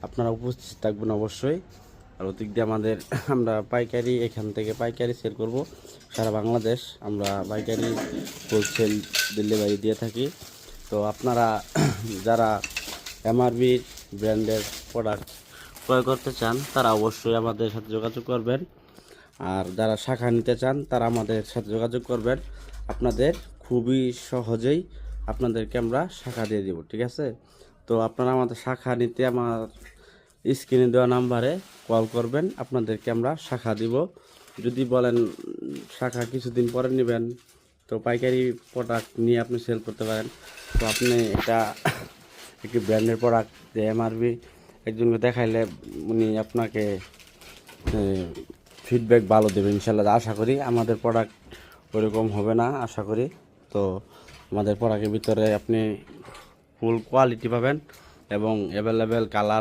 আপনারা উপস্থিত থাকবেন অবশ্যই। আর ওদিক দিয়ে আমরা পাইকারি, এখান থেকে পাইকারি সেল করব সারা বাংলাদেশ। আমরা পাইকারি হোলসেল ডেলিভারি দিয়ে থাকি। তো আপনারা যারা এমআরবি ব্র্যান্ডের প্রোডাক্ট ক্রয় করতে চান তারা অবশ্যই আমাদের সাথে যোগাযোগ করবেন। আর যারা শাখা নিতে চান তারা আমাদের সাথে যোগাযোগ করবেন। আপনাদের খুবই সহজেই আপনাদেরকে আমরা শাখা দিয়ে দেব, ঠিক আছে? তো আপনারা আমাদের শাখা নিতে আমার স্ক্রিনে দেওয়া নাম্বারে কল করবেন, আপনাদেরকে আমরা শাখা দিব। যদি বলেন শাখা কিছুদিন পরে নেবেন, তো পাইকারি প্রোডাক্ট নিয়ে আপনি সেল করতে পারেন। তো আপনি এটা একটি ব্র্যান্ডের প্রোডাক্ট যে এমআরপি একজনকে দেখাইলে উনি আপনাকে ফিডব্যাক ভালো দেবে ইনশাল্লাহ। আশা করি আমাদের প্রোডাক্ট ওরকম হবে না, আশা করি। তো আমাদের প্রোডাক্টের ভিতরে আপনি ফুল কোয়ালিটি পাবেন এবং অ্যাভেলেবেল কালার